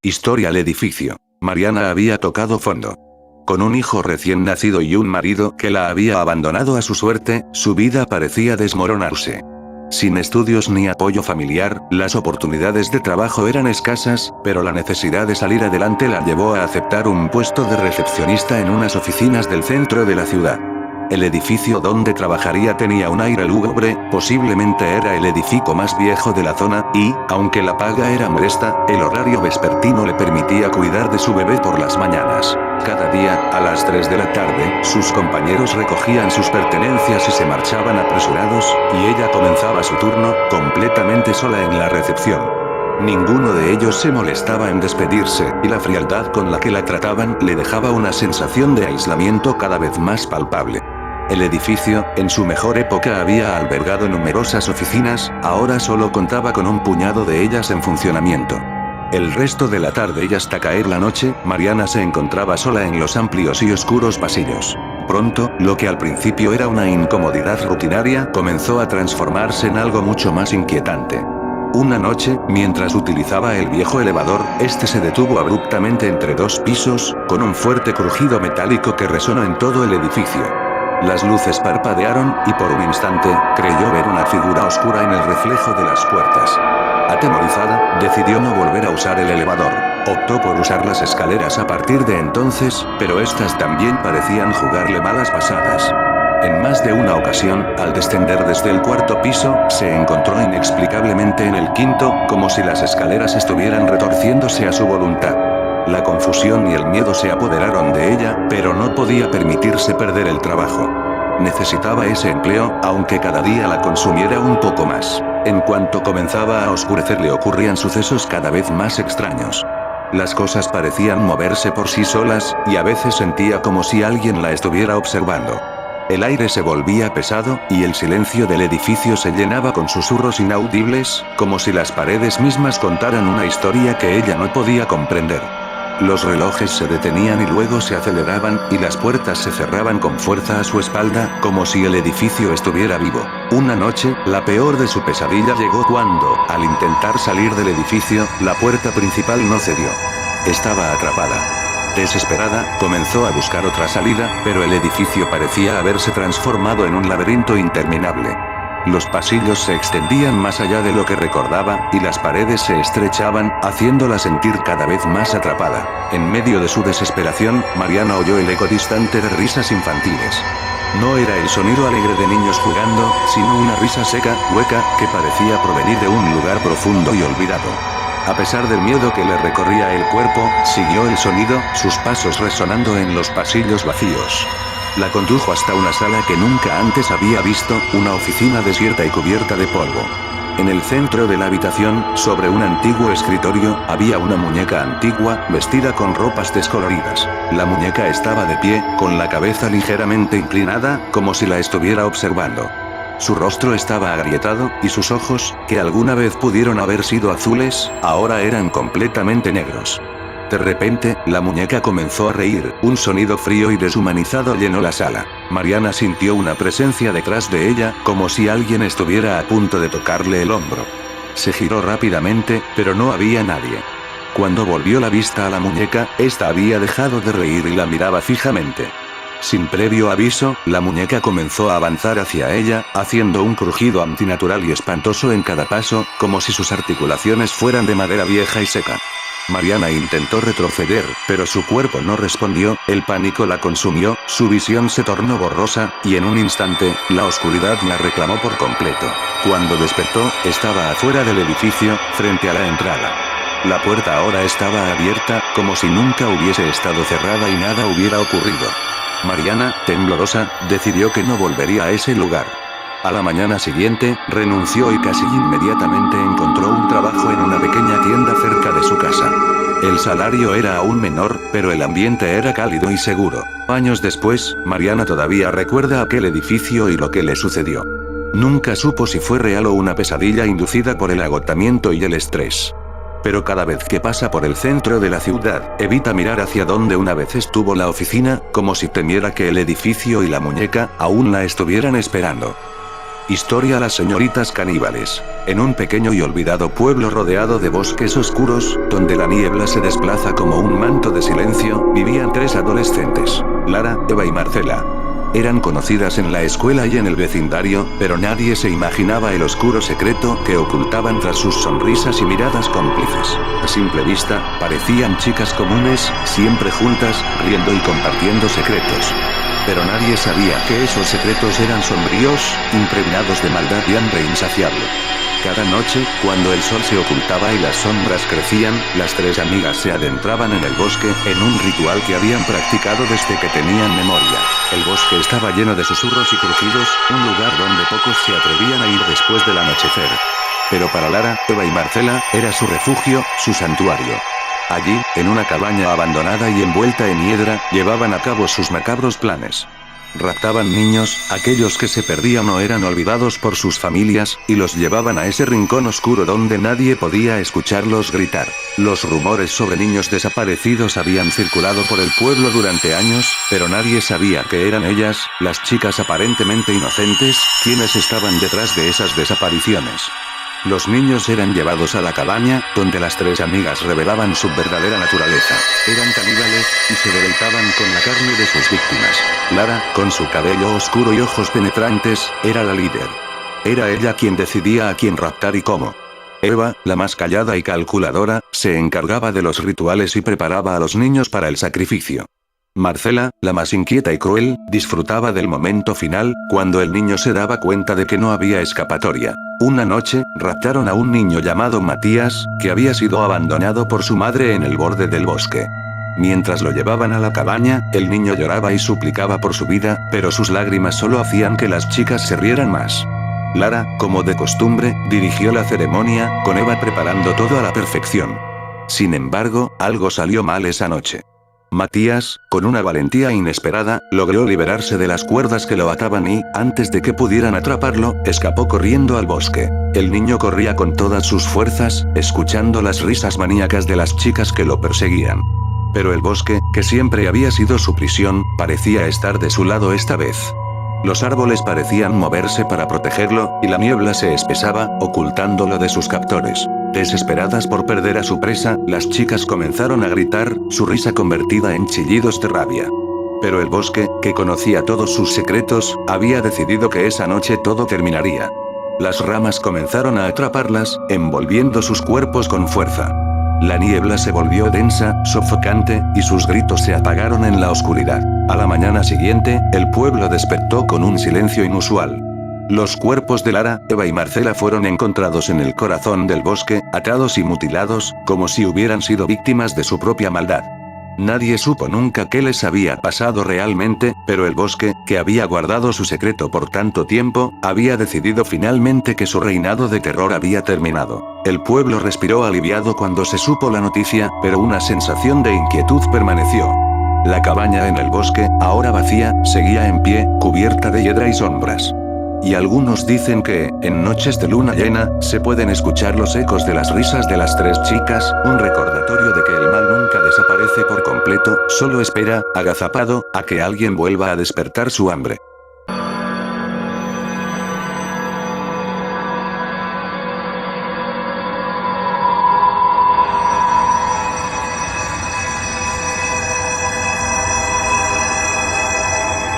Historia: el edificio. Mariana había tocado fondo. Con un hijo recién nacido y un marido que la había abandonado a su suerte, su vida parecía desmoronarse. Sin estudios ni apoyo familiar, las oportunidades de trabajo eran escasas, pero la necesidad de salir adelante la llevó a aceptar un puesto de recepcionista en unas oficinas del centro de la ciudad. El edificio donde trabajaría tenía un aire lúgubre, posiblemente era el edificio más viejo de la zona, y, aunque la paga era modesta, el horario vespertino le permitía cuidar de su bebé por las mañanas. Cada día, a las 3 de la tarde, sus compañeros recogían sus pertenencias y se marchaban apresurados, y ella comenzaba su turno, completamente sola en la recepción. Ninguno de ellos se molestaba en despedirse, y la frialdad con la que la trataban le dejaba una sensación de aislamiento cada vez más palpable. El edificio, en su mejor época había albergado numerosas oficinas, ahora solo contaba con un puñado de ellas en funcionamiento. El resto de la tarde y hasta caer la noche, Mariana se encontraba sola en los amplios y oscuros pasillos. Pronto, lo que al principio era una incomodidad rutinaria, comenzó a transformarse en algo mucho más inquietante. Una noche, mientras utilizaba el viejo elevador, este se detuvo abruptamente entre dos pisos, con un fuerte crujido metálico que resonó en todo el edificio. Las luces parpadearon, y por un instante, creyó ver una figura oscura en el reflejo de las puertas. Atemorizada, decidió no volver a usar el elevador. Optó por usar las escaleras a partir de entonces, pero estas también parecían jugarle malas pasadas. En más de una ocasión, al descender desde el cuarto piso, se encontró inexplicablemente en el quinto, como si las escaleras estuvieran retorciéndose a su voluntad. La confusión y el miedo se apoderaron de ella, pero no podía permitirse perder el trabajo. Necesitaba ese empleo, aunque cada día la consumiera un poco más. En cuanto comenzaba a oscurecer le ocurrían sucesos cada vez más extraños. Las cosas parecían moverse por sí solas, y a veces sentía como si alguien la estuviera observando. El aire se volvía pesado, y el silencio del edificio se llenaba con susurros inaudibles, como si las paredes mismas contaran una historia que ella no podía comprender. Los relojes se detenían y luego se aceleraban, y las puertas se cerraban con fuerza a su espalda, como si el edificio estuviera vivo. Una noche, la peor de su pesadilla llegó cuando, al intentar salir del edificio, la puerta principal no cedió. Estaba atrapada. Desesperada, comenzó a buscar otra salida, pero el edificio parecía haberse transformado en un laberinto interminable. Los pasillos se extendían más allá de lo que recordaba, y las paredes se estrechaban, haciéndola sentir cada vez más atrapada. En medio de su desesperación, Mariana oyó el eco distante de risas infantiles. No era el sonido alegre de niños jugando, sino una risa seca, hueca, que parecía provenir de un lugar profundo y olvidado. A pesar del miedo que le recorría el cuerpo, siguió el sonido, sus pasos resonando en los pasillos vacíos. La condujo hasta una sala que nunca antes había visto, una oficina desierta y cubierta de polvo. En el centro de la habitación, sobre un antiguo escritorio, había una muñeca antigua, vestida con ropas descoloridas. La muñeca estaba de pie, con la cabeza ligeramente inclinada, como si la estuviera observando. Su rostro estaba agrietado, y sus ojos, que alguna vez pudieron haber sido azules, ahora eran completamente negros. De repente, la muñeca comenzó a reír, un sonido frío y deshumanizado llenó la sala. Mariana sintió una presencia detrás de ella, como si alguien estuviera a punto de tocarle el hombro. Se giró rápidamente, pero no había nadie. Cuando volvió la vista a la muñeca, esta había dejado de reír y la miraba fijamente. Sin previo aviso, la muñeca comenzó a avanzar hacia ella, haciendo un crujido antinatural y espantoso en cada paso, como si sus articulaciones fueran de madera vieja y seca. Mariana intentó retroceder, pero su cuerpo no respondió, el pánico la consumió, su visión se tornó borrosa, y en un instante, la oscuridad la reclamó por completo. Cuando despertó, estaba afuera del edificio, frente a la entrada. La puerta ahora estaba abierta, como si nunca hubiese estado cerrada y nada hubiera ocurrido. Mariana, temblorosa, decidió que no volvería a ese lugar. A la mañana siguiente, renunció y casi inmediatamente encontró un trabajo en una pequeña tienda cerca de su casa. El salario era aún menor, pero el ambiente era cálido y seguro. Años después, Mariana todavía recuerda aquel edificio y lo que le sucedió. Nunca supo si fue real o una pesadilla inducida por el agotamiento y el estrés. Pero cada vez que pasa por el centro de la ciudad, evita mirar hacia donde una vez estuvo la oficina, como si temiera que el edificio y la muñeca aún la estuvieran esperando. Historia: Las señoritas caníbales. En un pequeño y olvidado pueblo rodeado de bosques oscuros, donde la niebla se desplaza como un manto de silencio, vivían 3 adolescentes: Lara, Eva y Marcela. Eran conocidas en la escuela y en el vecindario, pero nadie se imaginaba el oscuro secreto que ocultaban tras sus sonrisas y miradas cómplices. A simple vista, parecían chicas comunes, siempre juntas, riendo y compartiendo secretos. Pero nadie sabía que esos secretos eran sombríos, impregnados de maldad y hambre insaciable. Cada noche, cuando el sol se ocultaba y las sombras crecían, las 3 amigas se adentraban en el bosque, en un ritual que habían practicado desde que tenían memoria. El bosque estaba lleno de susurros y crujidos, un lugar donde pocos se atrevían a ir después del anochecer. Pero para Lara, Eva y Marcela, era su refugio, su santuario. Allí, en una cabaña abandonada y envuelta en hiedra, llevaban a cabo sus macabros planes. Raptaban niños, aquellos que se perdían o eran olvidados por sus familias, y los llevaban a ese rincón oscuro donde nadie podía escucharlos gritar. Los rumores sobre niños desaparecidos habían circulado por el pueblo durante años, pero nadie sabía que eran ellas, las chicas aparentemente inocentes, quienes estaban detrás de esas desapariciones. Los niños eran llevados a la cabaña, donde las 3 amigas revelaban su verdadera naturaleza. Eran caníbales, y se deleitaban con la carne de sus víctimas. Lara, con su cabello oscuro y ojos penetrantes, era la líder. Era ella quien decidía a quién raptar y cómo. Eva, la más callada y calculadora, se encargaba de los rituales y preparaba a los niños para el sacrificio. Marcela, la más inquieta y cruel, disfrutaba del momento final, cuando el niño se daba cuenta de que no había escapatoria. Una noche, raptaron a un niño llamado Matías, que había sido abandonado por su madre en el borde del bosque. Mientras lo llevaban a la cabaña, el niño lloraba y suplicaba por su vida, pero sus lágrimas solo hacían que las chicas se rieran más. Lara, como de costumbre, dirigió la ceremonia, con Eva preparando todo a la perfección. Sin embargo, algo salió mal esa noche. Matías, con una valentía inesperada, logró liberarse de las cuerdas que lo ataban y, antes de que pudieran atraparlo, escapó corriendo al bosque. El niño corría con todas sus fuerzas, escuchando las risas maníacas de las chicas que lo perseguían. Pero el bosque, que siempre había sido su prisión, parecía estar de su lado esta vez. Los árboles parecían moverse para protegerlo, y la niebla se espesaba, ocultándolo de sus captores. Desesperadas por perder a su presa, las chicas comenzaron a gritar, su risa convertida en chillidos de rabia. Pero el bosque, que conocía todos sus secretos, había decidido que esa noche todo terminaría. Las ramas comenzaron a atraparlas, envolviendo sus cuerpos con fuerza. La niebla se volvió densa, sofocante, y sus gritos se apagaron en la oscuridad. A la mañana siguiente, el pueblo despertó con un silencio inusual. Los cuerpos de Lara, Eva y Marcela fueron encontrados en el corazón del bosque, atados y mutilados, como si hubieran sido víctimas de su propia maldad. Nadie supo nunca qué les había pasado realmente, pero el bosque, que había guardado su secreto por tanto tiempo, había decidido finalmente que su reinado de terror había terminado. El pueblo respiró aliviado cuando se supo la noticia, pero una sensación de inquietud permaneció. La cabaña en el bosque, ahora vacía, seguía en pie, cubierta de hiedra y sombras. Y algunos dicen que, en noches de luna llena, se pueden escuchar los ecos de las risas de las 3 chicas, un recordatorio de que el mal nunca desaparece por completo, solo espera, agazapado, a que alguien vuelva a despertar su hambre.